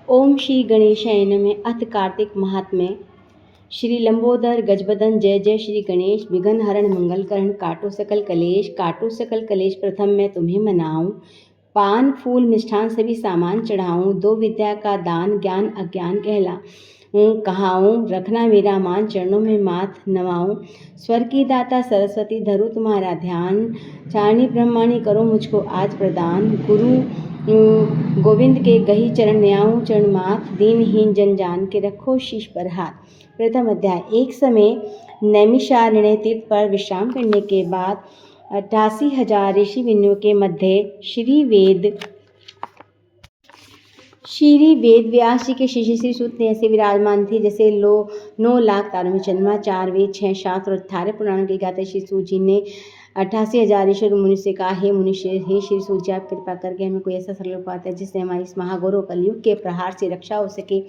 ओम श्री गणेशाय नमः। अथ कार्तिक महात्म्य। श्री लंबोदर गजबदन जय जय श्री गणेश। विघ्न हरण मंगल करण काटो सकल कलेश प्रथम मैं तुम्हें मनाऊं। पान फूल मिष्ठान सभी सामान चढ़ाऊं। दो विद्या का दान ज्ञान अज्ञान कहाऊं। रखना मेरा मान चरणों में माथ नवाऊं। स्वर की दाता सरस्वती धरू तुम्हारा ध्यान। चारणी ब्रह्माणी करो मुझको आज प्रदान। गुरु गोविंद के गही चरण न्याऊं चरण माथ। दीनहीन जन जान के रखो शीश पर हाथ। प्रथम अध्याय। एक समय नैमिषारण्य तीर्थ पर विश्राम करने के बाद 88,000 ऋषि मुनियों के मध्य श्री वेद व्यास जी के शिष्य श्री सूत ने ऐसे विराजमान थे जैसे 9 लाख तारों में चंद्रमा। 4 वेद 6 शास्त्र और 18 पुराणों के गाते श्री सूत जी ने 88,000 ऋषि मुनि से कहा, हे मुनिश्रेष्ठ, हे श्री सूत जी, आप कृपा करके हमें कोई ऐसा सरल उपाय है जिससे हमारी इस महाघोर कलयुग के प्रहार से रक्षा हो सके।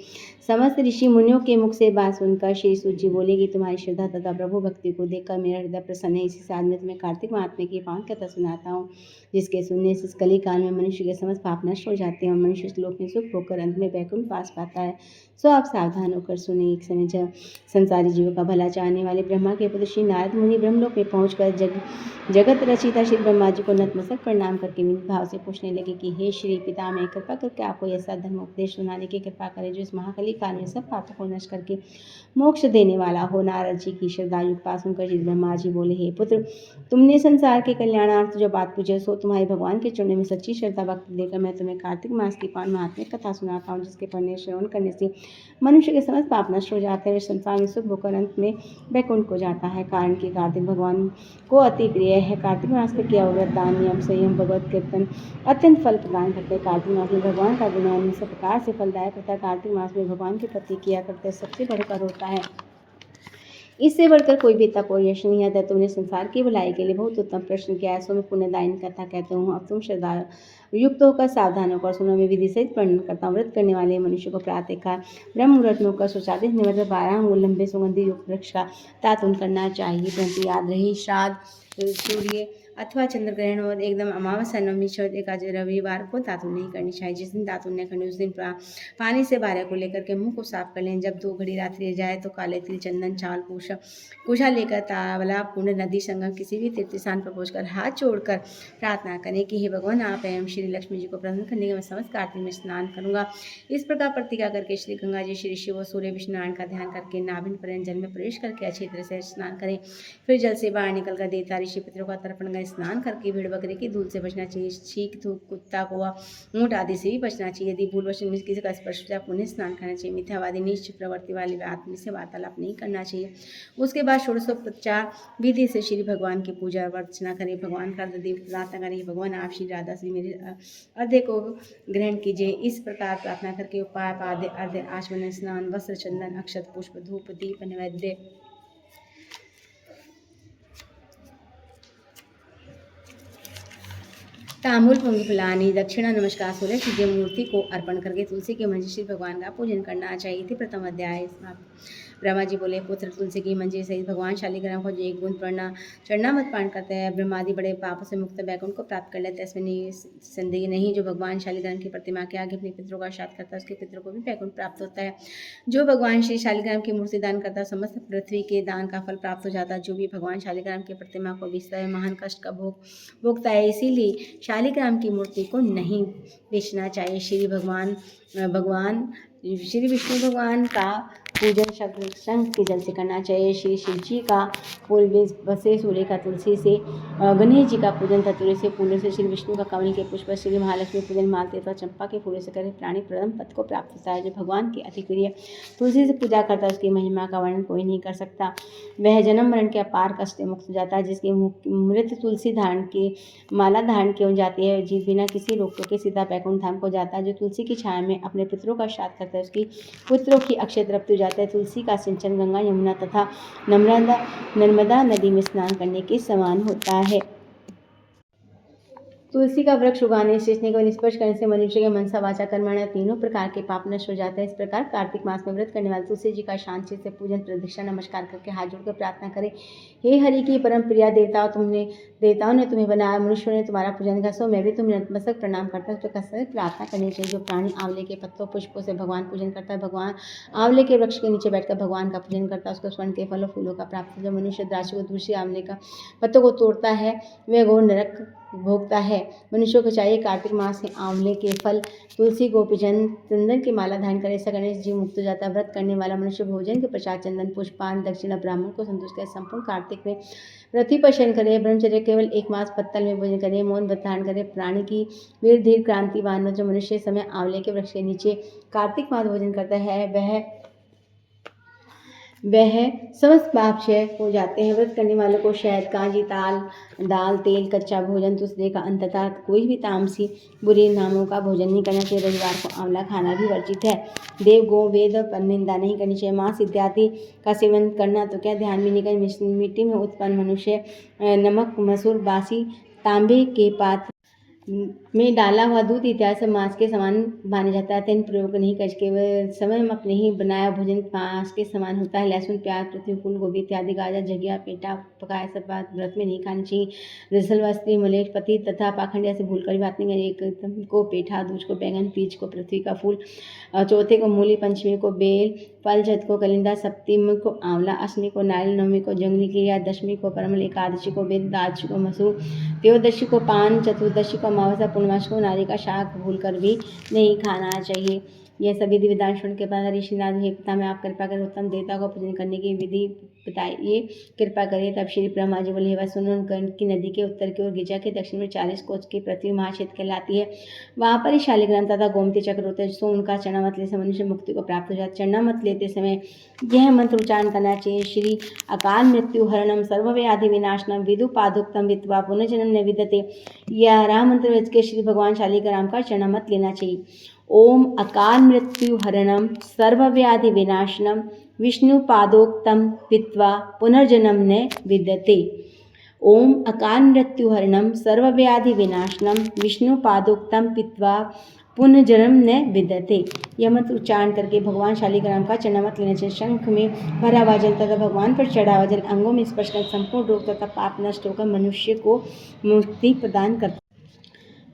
समस्त ऋषि मुनियों के मुख से बात सुनकर श्री सूत जी बोले कि तुम्हारी श्रद्धा तथा प्रभु भक्ति को देखकर मेरा हृदय प्रसन्न है। इसी साथ में तुम्हें कार्तिक महात्म्य की पावन कथा सुनाता हूँ, जिसके सुनने से इस कली काल में मनुष्य के समस्त पाप नष्ट हो जाते हैं और मनुष्य इस लोक में सुख होकर अंत में वैकुंठ पास पाता है। सो आप सावधान होकर सुने। एक समय जब संसारी जीवों का भला चाहने वाले ब्रह्मा के पुत्र श्री नारद मुनि ब्रह्मलोक में पहुंचकर जगत रचिता श्री ब्रह्मा जी को नतमस्तक प्रणाम करके विनीत भाव से पूछने लगे कि हे श्री पिता, मैं कृपा करके आपको ऐसा धर्म उपदेश सुनाने की कृपा करें जो इस महाकली काल में सब पापों को नष्ट करके मोक्ष देने वाला हो। नारद जी की श्रद्धायुक्त बात सुनकर श्री ब्रह्मा जी बोले, हे पुत्र, तुमने संसार के कल्याणार्थ जो बात पूछे सो तुम्हारे भगवान के चरणों में सच्ची श्रद्धा भक्ति देकर मैं तुम्हें कार्तिक मास की पावन महात्म्य कथा सुनाता हूँ, जिसके पढ़ने श्रवण करने से मनुष्य के समस्त पाप नष्ट हो जाते हैं, संसार में सुख होकर अंत में वैकुंठ को जाता है। कारण कि कार्तिक भगवान को अति प्रिय है। कार्तिक मास का किया हुआ दान नियम संयम भगवत कीर्तन अत्यंत फल प्रदान करते हैं। कार्तिक मास में भगवान का गुणगान सब प्रकार से फलदायक होता है। कार्तिक मास में भगवान के प्रति किया करते सबसे बढ़कर होता है। इससे बढ़कर कोई भी तप और यश नहीं आता। तुमने संसार की भलाई के लिए बहुत उत्तम प्रश्न किया है, सो मैं पुण्यदायिनी कथा कहता हूँ। अब तुम श्रद्धा युक्त होकर सावधान होकर सुनो। मैं विधि सहित वर्णन करता हूँ। व्रत करने वाले मनुष्य को प्रातःकाल ब्रह्म मुहूर्त में होकर 140 निमित्त 12 अंगुल लंबे सुगंधि युक्त वृक्ष का दातुन करना चाहिए। परंतु याद रही, श्राद्ध, सूर्य अथवा चंद्र ग्रहण और एकदम अमावस्या, नवमी, छठ, एकादशी, रविवार को दातुन नहीं करनी चाहिए। जिस दिन दातुन नहीं करनी उस दिन पानी से 12 को लेकर के मुंह को साफ कर लें। जब 2 घड़ी रात्रि जाए तो काले तिल, चंदन, चावल, कुशा लेकर तालाब, कुंड, नदी, संगम किसी भी तीर्थ स्थान पर पहुंचकर हाथ जोड़कर प्रार्थना करें कि हे भगवान, आप एवं श्री लक्ष्मी जी को प्रसन्न करने के मैं समस्त कार्तिक में स्नान करूंगा। इस प्रकार प्रतिज्ञा करके श्री गंगा जी, श्री शिव, सूर्य, विष्णु नारायण का ध्यान करके नाभिन पर्यंत जल में प्रवेश करके अच्छी तरह से स्नान करें। फिर जल से बाहर निकलकर देवता ऋषि पितरों का तर्पण करें। स्नान करके भेड़ बकरी की दूध से बचना चाहिए। छींक, थूक, कुत्ता, कौवा, ऊंट आदि से भी बचना चाहिए। यदि भूलवश किसी का स्पर्श या पुण्य स्नान करना चाहिए। मिथ्यावादी नीच प्रवृत्ति वाले आदमी से वार्तालाप नहीं करना चाहिए। उसके बाद षोडशोपचार विधि से श्री भगवान की पूजा अर्चना करें। भगवान का देव प्रार्थना करें, भगवान आप श्री राधा श्री मेरे अर्घ्य को ग्रहण कीजिए। इस प्रकार प्रार्थना करके उपाय पाद्य अर्घ्य आचमन स्नान वस्त्र चंदन अक्षत पुष्प धूप दीप नैवेद्य तांबूल पुंगी फुलानी दक्षिणा नमस्कार 16 चीजें मूर्ति को अर्पण करके तुलसी के मंजिल श्री भगवान का पूजन करना चाहिए। प्रथम अध्याय। ब्रह्मा जी बोले, पुत्र, तुलसी की मंजिल सहित भगवान शालिग्राम को एक बूंद चढ़ना मत पान करते हैं। ब्रह्मादि बड़े पापों से मुक्त वैकुंठ को प्राप्त कर लेते हैं। इसमें संदेह नहीं। जो भगवान शालिग्राम की प्रतिमा के आगे अपने पितरों का श्राद्ध करता है उसके पितरों को भी वैकुंठ प्राप्त होता है। जो भगवान श्री शालिग्राम की मूर्ति दान करता है समस्त पृथ्वी के दान का फल प्राप्त हो जाता है। जो भी भगवान शालिग्राम की प्रतिमा को बेचता है महान कष्ट का भोगता है। इसीलिए शालिग्राम की मूर्ति को नहीं बेचना चाहिए। श्री विष्णु भगवान का पूजन शंख के जल से करना चाहिए। श्री शिव जी का फूल बसे, सूर्य का तुलसी से, गणेश जी का पूजन धतूरे से, फूलों से, श्री विष्णु का कमल के पुष्प, श्री महालक्ष्मी पूजन मालते अथवा चंपा के फूलों से करें। प्राणी प्रथम पद को प्राप्त होता है। जो भगवान की अति प्रिय तुलसी से पूजा करता है उसकी महिमा का वर्णन कोई नहीं कर सकता। वह जन्म मरण के अपार कष्ट से मुक्त हो जाता है। जिसकी मृत तुलसी माला धारण की हो जाती है, जीव बिना किसी रोक टोके सीधा वैकुंठ धाम को जाता है। जो तुलसी की छाया में अपने पितरों का श्राद्ध करता है उसकी पुत्रों की अक्षय तृप्ति हो जाता है। तुलसी का सिंचन गंगा, यमुना तथा नर्मदा नदी में स्नान करने के समान होता है। तुलसी का वृक्ष उगाने, सींचने को स्पर्श करने से मनुष्य के मनसा वाचा कर्मणा तीनों प्रकार के पाप नष्ट हो जाते हैं। इस प्रकार कार्तिक मास में व्रत करने वाले तुलसी जी का शांति से पूजन, प्रदक्षिणा, नमस्कार करके हाथ जोड़कर प्रार्थना करें, हे हरि की परम प्रिया देवताओं ने तुम्हें बनाया, मनुष्यों ने तुम्हारा पूजन किया, सो मैं भी तुम्हें नतमस्तक प्रणाम करता हूँ। तो कैसे प्रार्थना करनी चाहिए। जो प्राणी आंवले के पत्तों पुष्पों से भगवान पूजन करता है, भगवान आंवले के वृक्ष के नीचे बैठकर भगवान का पूजन करता है, उसको स्वर्ण के फलों फूलों का प्राप्त। जो मनुष्य द्राक्षी को दूसरी आंवले का पत्तों को तोड़ता है, वह घोर नरक भोगता है। मनुष्यों को चाहिए कार्तिक मास में आंवले के फल, तुलसी गोपीजन, चंदन की माला धारण करे, ऐसा करने से जीव मुक्त हो जाता है। व्रत करने वाला मनुष्य भोजन के पश्चात चंदन, पुष्पान, दक्षिणा ब्राह्मण को संतुष्ट करे। संपूर्ण कार्तिक में पृथ्वी पर शयन करे, ब्रह्मचर्य केवल 1 मास पत्तल में भोजन करे, मौन व्रत धारण करे। प्राणी की वीर धीर क्रांतिवान जो मनुष्य समय आंवले के वृक्ष के नीचे कार्तिक मास भोजन करता है, वह समस्त पाप क्षय हो जाते हैं। व्रत करने वालों को शहद, कांजी, दाल, तेल, कच्चा भोजन, तुलसी का अंततः कोई भी तामसी बुरी नामों का भोजन नहीं करना चाहिए। रविवार को आंवला खाना भी वर्जित है। देव, गौ, वेद पर निंदा नहीं करनी चाहिए। मांस इत्यादि का सेवन करना तो क्या, ध्यान भी नहीं करना। मिट्टी में उत्पन्न मनुष्य नमक, मसूर, बासी तांबे के पात्र में डाला हुआ दूध इत्यादि सब मांस के समान माना जाता है। तेल प्रयोग नहीं कर केवल स्वयं अपने ही बनाया भोजन मांस के समान होता है। लहसुन, प्याज, पृथ्वी फूल, गोभी इत्यादि, गाजर, झगिया, पेटा पकाए सब बात व्रत में नहीं खानी चाहिए। रिसल व स्त्री, मलेच्छ, पति तथा पाखंड ऐसे भूल कर भी बात नहीं करनी। एक को पेठा, दूज को बैंगन, तीज को पृथ्वी का फूल, चौथे को मूली, पंचमी को बेल फल, छठ को कलिंदा, सप्तमी को आंवला, अष्टमी को नारियल, नवमी को जंगली क्रिया, दशमी को परमल, एकादशी को बेल, द्वादशी को मसूर, त्रयोदशी को पान, चतुर्दशी को अमावस्या, पूर्णमासी को नारी का शाक भूलकर भी नहीं खाना चाहिए। यह सभी विधि विधान सुन के बाद ऋषिनाथ हे पिता में आप कृपा कर उत्तम देवता को पूजन करने की विधि बताइए, कृपा करिए। तब श्री ब्रह्मा जी बोले, वह सुनो, की नदी के उत्तर की ओर गिरिजा के दक्षिण में 40 कोस की पृथ्वी महाक्षेत्र कहलाती है। वहाँ पर ही शालिग्राम तथा गोमती चक्र होते हैं। सो उनका चरणा मत ले से मनुष्य मुक्ति को प्राप्त हो जाता है। चरणा मत लेते समय यह मंत्र उच्चारण करना चाहिए, श्री अकाल मृत्यु हरणम सर्वव्याधि विनाशनम विदुपादुक्तम वित्वा पुनर्जन्म न विद्यते। यह राम मंत्र वेद के श्री भगवान शालिग्राम का चरणा मत लेना चाहिए। ओम अकाल मृत्यु हरणम सर्वव्याधि विनाशनम विष्णु पादोक्तम वित्वा पुनर्जन्म न विद्यते। ओम अकाल मृत्यु हरणम सर्वव्याधि विनाशनम विष्णु पादोक्तम पित्वा पुनर्जन्म न विद्यते। यह मंत्र उच्चारण करके भगवान शालिग्राम का चरणा मत लेना चाहिए। शंख में भरा हुआ जल तथा भगवान पर चढ़ा हुआ जल अंगों में स्पर्श कर संपूर्ण रोग तथा पाप नष्ट होकर मनुष्य को मुक्ति प्रदान करता है।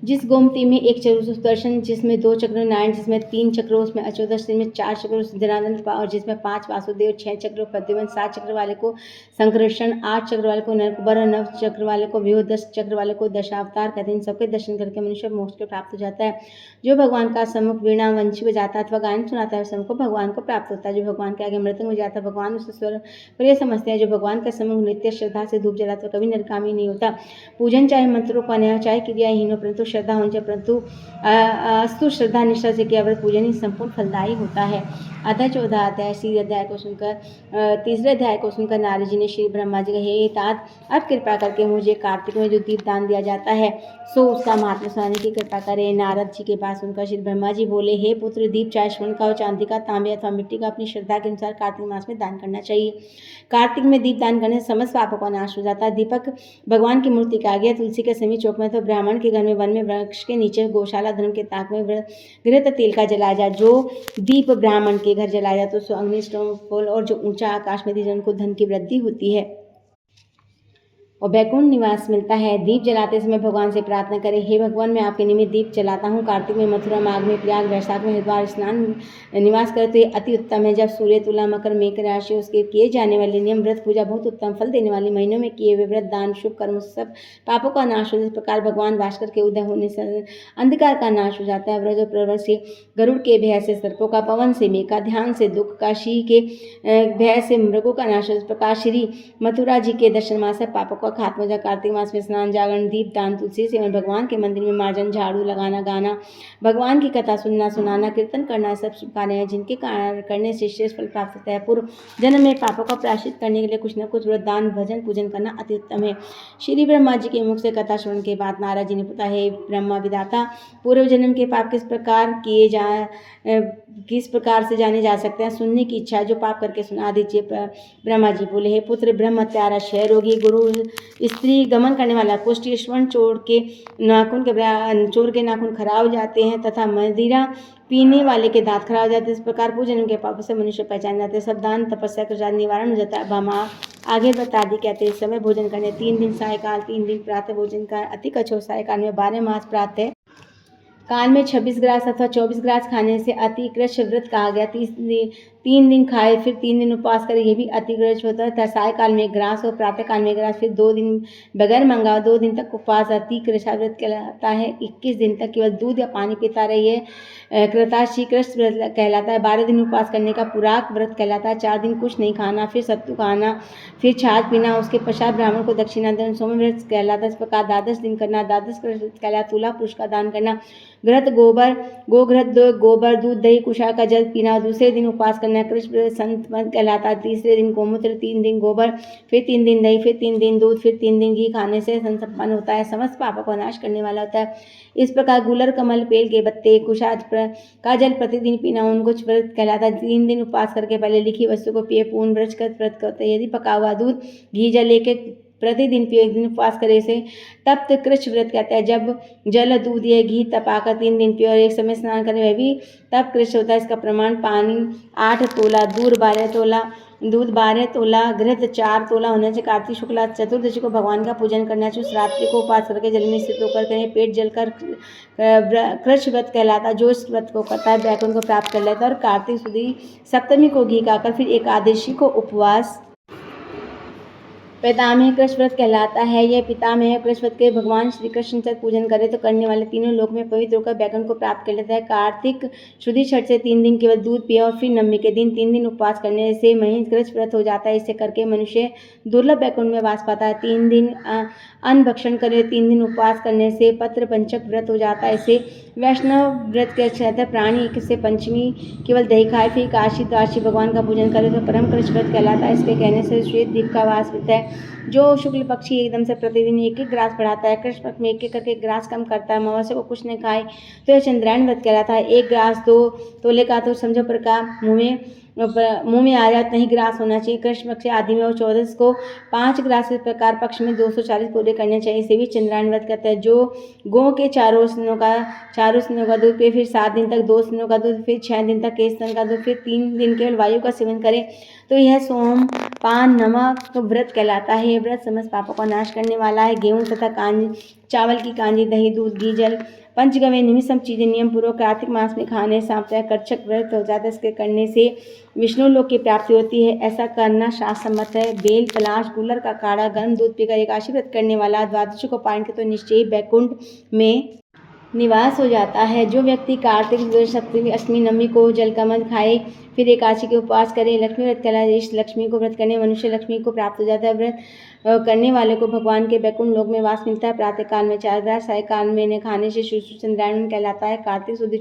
जिस गोमती में एक चक्र सुदर्शन, जिसमें 2 चक्र नारायण, जिसमें 3 चक्र उसमें अचोदश, जिसमें 4 चक्र जनार्दन और जिसमें 5 वासुदेव, 6 चक्र प्रद्युम्न, 7 चक्र वाले को संकर्षण, 8 चक्र वाले को नरकुबर, 9 चक्र वाले को व्यूह, 10 चक्र वाले को दशावतार कहते हैं। इन सबके दर्शन करके मनुष्य मोक्ष को प्राप्त हो जाता है। जो भगवान का सम्मुख वीणा वंशी बजाता है अथवा गायन सुनाता है, सबको भगवान को प्राप्त होता है। जो भगवान के आगे मृतंग बजाता है, भगवान उसे स्वर प्रिय समझते हैं। जो भगवान का सम्मुख नित्य श्रद्धा से धूप जलाता है, कभी नरकामी नहीं होता। पूजन चाहे मंत्रों का नया, चाहे क्रियाहीन हो, परंतु श्रद्धा होनी चाहिए। परंतु अस्तु श्रद्धा निष्ठा से किया व्रत पूजन ही संपूर्ण फलदायी होता है। अतः 14 अध्याय तीसरे अध्याय को सुनकर नारद जी ने श्री ब्रह्मा जी कहे, हे तात, अब कृपा करके मुझे कार्तिक में जो दीप दान दिया जाता है सो उसका महात्म्य सुनाने की कृपा करें। नारद जी के पास सुनकर श्री ब्रह्मा जी बोले, हे पुत्र, दीप चाहे स्वर्ण का हो, चांदी का, तांबे अथवा मिट्टी का, अपनी श्रद्धा के अनुसार कार्तिक मास में दान करना चाहिए। कार्तिक में दीप दान करने से समस्त पापों का नाश हो जाता है। दीपक भगवान की मूर्ति का गया तुलसी के समीप चौक में तो ब्राह्मण के घर में, वन में, वृक्ष के नीचे, गौशाला, धर्म के ताक में घृत तेल का जलाया जाए। जो दीप ब्राह्मण के घर जलाया जाए तो उसको अग्नि, स्टोम, फूल और जो ऊंचा आकाश में दी जन को धन की वृद्धि होती है और वैकुंठ निवास मिलता है। दीप जलाते समय भगवान से प्रार्थना करें, हे भगवान, मैं आपके निमित्त दीप जलाता हूँ। कार्तिक में मथुरा, माघ में प्रयाग, वैशाख में हरिद्वार स्नान निवास करे तो ये अति उत्तम है। जब सूर्य, तुला, मकर, मेघ राशि उसके किए जाने वाले नियम व्रत पूजा बहुत उत्तम फल देने वाले महीनों में किए हुए व्रत, दान, शुभ कर्म सब पापों का नाश हो। इस प्रकार भगवान भास्कर के उदय होने से अंधकार का नाश हो जाता है। व्रज और प्रवर से गरुड़ के भय से सर्पों का, पवन से मेघ का, ध्यान से दुख का, शी के भय से मृगों का नाश हो। इस प्रकार श्री मथुरा जी के दर्शन मास से पापों का खात्मा हो जाए। कार्तिक मास में स्नान, जागरण, दीप दान, तुलसी सेवन, भगवान के मंदिर में मार्जन, झाड़ू लगाना, गाना, भगवान की कथा सुनना, सुनाना, कीर्तन करना सब शुभ कार्य हैं जिनके करने से श्रेष्ठ फल प्राप्त होता है। पूर्व जन्म में पापों का प्रायश्चित करने के लिए कुछ न कुछ व्रत, दान, भजन, पूजन करना अति उत्तम है। श्री ब्रह्मा जी के मुख से कथा श्रवण के बाद नारद जी ने पूछा, हे ब्रह्मा विधाता, पूर्व जन्म के पाप किस प्रकार से जाने जा सकते हैं? सुनने की इच्छा है, जो पाप करके सुना दीजिए। ब्रह्मा जी बोले, हे पुत्र, ब्रह्म हत्यारा, क्षय रोगी, गुरु स्त्री गमन करने वाला कुष्ठ, श्रवण चोर के नाखून खराब हो जाते हैं तथा मदिरा पीने वाले के दांत खराब हो जाते हैं। इस प्रकार पूजन के पापों से मनुष्य पहचान जाते हैं। सब दान तपस्या के साथ निवारण हो जाता है। अब हम आगे बता दी कहते हैं, इस समय भोजन करने 3 दिन सायकाल, 3 दिन प्रातः भोजन का, अति कठोर सायकाल में 12 मास प्रातः काल में 26 ग्रास अथवा 24 ग्रास खाने से अति कृष्ण व्रत कहा गया। 3 दिन खाए फिर 3 दिन उपवास करे, ये भी अति कृष्ण होता है। साय काल में 1 ग्रास और प्रातः काल में 1 ग्रास, फिर 2 दिन बगैर मंगाओ, 2 दिन तक उपवास अति कृष्ण व्रत कहलाता है। 21 दिन तक केवल दूध या पानी पीता रहिए, कृताशी कृष्ण व्रत कहलाता है। 12 दिन उपवास करने का पुराक व्रत कहलाता है। 4 दिन कुछ नहीं खाना, फिर सत्तू खाना, फिर छाछ पीना, उसके पश्चात ब्राह्मण को दक्षिणा देना सोम व्रत कहलाता है। इस प्रकार 12 दिन करना, 12 व्रत कहलाता। तुला पुरुष का दान करना, घृत गोघृत गोबर दूध दही कुशा का जल पीना। दूसरे दिन उपवास करना कृष्ण संत कहलाता है। तीसरे दिन गोमूत्र, 3 दिन गोबर, फिर 3 दिन दही, फिर 3 दिन दूध, फिर 3 दिन घी खाने से संपन्न होता है। समस्त पापों का नाश करने वाला होता है। इस प्रकार गुलर कमल पेड़ के पत्ते कुशा का जल प्रतिदिन पीना उनको व्रत कहलाता है। 3 दिन उपवास करके पहले लिखी वस्तु को पिए पूर्ण व्रत करते हैं। यदि पका हुआ दूध घी जल लेके प्रतिदिन पिए, 1 दिन उपवास करे से तप्त कृष्ण व्रत कहते हैं। जब जल दूध या घी तपाकर 3 दिन पिए और एक समय स्नान करें, वह भी तप कृष्ण होता है। इसका प्रमाण पानी 8 तोला, दूध 12 तोला, घृत 4 तोला होने से कार्तिक शुक्ला चतुर्दशी को भगवान का पूजन करना चाहिए। उस रात्रि को उपवास करके जल में स्थित होकर करें, पेट जलकर कृष्ण व्रत कहलाता। जो इस व्रत को करता है वैकुंठ को प्राप्त कर लेता है। और कार्तिक शुद्ध सप्तमी को घी खाकर फिर एकादशी को उपवास पितामह कृष्ण व्रत कहलाता है। यह पितामह कृष्ण व्रत के भगवान श्री कृष्ण तक पूजन करे तो करने वाले तीनों लोक में पवित्र होकर वैकुंठ को प्राप्त कर लेता है। कार्तिक शुद्धि छठ से 3 दिन केवल दूध पिए और फिर नवमी के दिन 3 दिन उपवास करने से महीन कृष्ण व्रत हो जाता है। इसे करके मनुष्य दुर्लभ वैकुंठ में वास पाता है। 3 दिन अन्न भक्षण करे, 3 दिन उपवास करने से पत्र पंचक व्रत हो जाता है। इसे वैष्णव व्रत के कहते हैं। प्राणी से पंचमी केवल दही खाए, फिर काशी द्वादशी भगवान का पूजन करे तो परम कृष्ण व्रत कहलाता है। इसके कहने से श्वेत द्वीप का वास होता है। जो शुक्ल पक्षी एकदम से प्रतिदिन 1-1 ग्रास बढ़ाता है, कृष्ण पक्ष में 1-1 करके ग्रास कम करता है, अमावस्या को कुछ नहीं खाए तो यह चंद्रायण व्रत कहलाता है। 1 ग्रास 2 तोले का तो समझो प्रकार मुंह में आ जाए नहीं ग्रास होना चाहिए। कृष्ण पक्ष आदि में और 14 को 5 ग्रास इस प्रकार पक्ष में 240 पूरे करने चाहिए। इसे भी चंद्रायण व्रत कहते हैं। जो गौ के चारों स्नों का दूध पिए, फिर 7 दिन तक 2 स्नों का दूध, फिर 6 दिन तक केसर स्तन का दूध, फिर 3 दिन केवल वायु का सेवन करे तो यह सोम पान नमक व्रत कहलाता है। यह व्रत समस्त पापों का नाश करने वाला है। गेहूं तथा चावल की कांजी, दही, दूध, घी, जल, पंचगव्य निमित्त सब चीज़ें नियम पूर्वक कार्तिक मास में खाने साप्ताहिक कर्चक व्रत हो जाता है। इसके करने से विष्णु लोक की प्राप्ति होती है। ऐसा करना शास्त्र सम्मत है। बेल, पलाश, गुलर का काढ़ा, गर्म दूध पीकर एकादशी व्रत करने वाला द्वादशी को पारण के तो निश्चय वैकुंठ में निवास हो जाता है। जो व्यक्ति कार्तिक सप्तमी अष्टमी नवमी को जलकमल खाए, फिर एकादशी के उपवास करे, लक्ष्मी व्रत कहलाता है। इस लक्ष्मी को व्रत करने मनुष्य लक्ष्मी को प्राप्त हो जाता है। व्रत करने वाले को भगवान के वैकुंठ लोक में वास मिलता है। प्रातः काल में 4 ग्रास, साय काल में खाने से चंद्रायण कहलाता है। कार्तिक शुद्ध